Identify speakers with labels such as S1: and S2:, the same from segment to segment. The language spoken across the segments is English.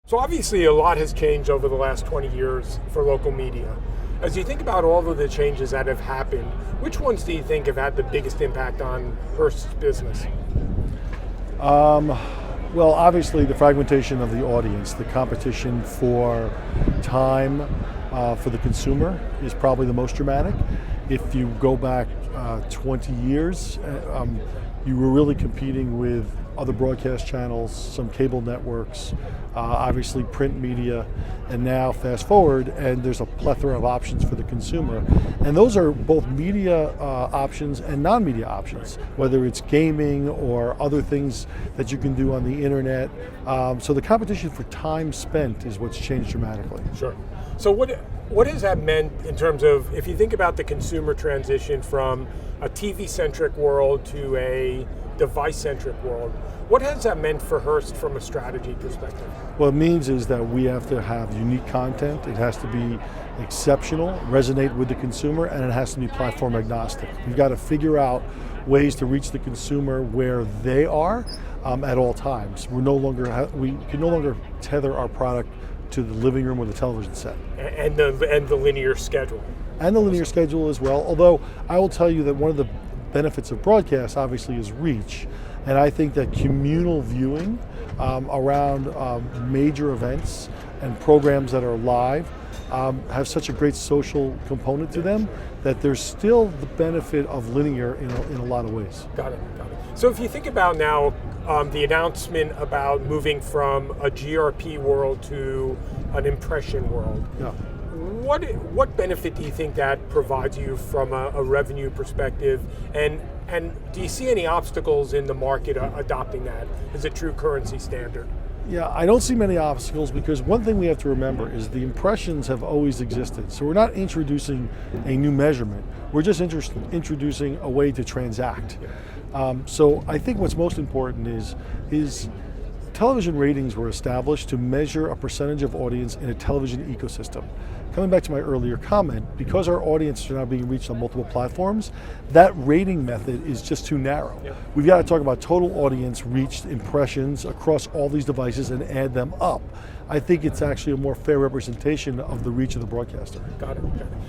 S1: So obviously a lot has changed over the last 20 years for local media. As you think about all of the changes that have happened, which ones do you think have had the biggest impact on Hearst's business?
S2: Well, obviously the fragmentation of the audience, the competition for time for the consumer is probably the most dramatic. If you go back 20 years, you were really competing with other broadcast channels, some cable networks, obviously print media, and now fast forward and there's a plethora of options for the consumer. And those are both media options and non-media options, whether it's gaming or other things that you can do on the internet. So the competition for time spent is what's changed dramatically.
S1: Sure. So what has that meant in terms of, if you think about the consumer transition from a TV-centric world to a device-centric world, what has that meant for Hearst from a strategy perspective?
S2: What it means is that we have to have unique content. It has to be exceptional, resonate with the consumer, and it has to be platform agnostic. We've got to figure out ways to reach the consumer where they are at all times. We can no longer tether our product to the living room or the television set.
S1: And the linear schedule.
S2: And the linear schedule as well, although I will tell you that one of the benefits of broadcast obviously is reach. And I think that communal viewing around major events and programs that are live have such a great social component to them that there's still the benefit of linear in a lot of ways.
S1: Got it. So if you think about now the announcement about moving from a GRP world to an impression world,
S2: yeah.
S1: What benefit do you think that provides you from a revenue perspective, and do you see any obstacles in the market adopting that as a true currency standard?
S2: Yeah, I don't see many obstacles because one thing we have to remember is the impressions have always existed. So we're not introducing a new measurement. We're just introducing a way to transact. So I think what's most important is television ratings were established to measure a percentage of audience in a television ecosystem. Coming back to my earlier comment, because our audiences are now being reached on multiple platforms, that rating method is just too narrow.
S1: Yep.
S2: We've got to talk about total audience reached impressions across all these devices and add them up. I think it's actually a more fair representation of the reach of the broadcaster.
S1: Got it.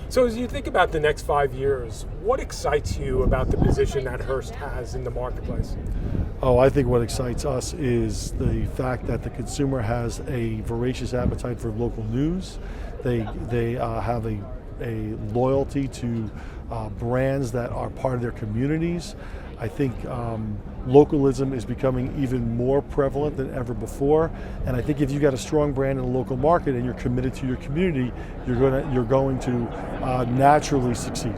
S1: So as you think about the next 5 years, what excites you about the position that Hearst has in the marketplace?
S2: Oh, I think what excites us is the fact that the consumer has a voracious appetite for local news. They have a loyalty to brands that are part of their communities. I think localism is becoming even more prevalent than ever before, and I think if you've got a strong brand in a local market and you're committed to your community, you're going to naturally succeed.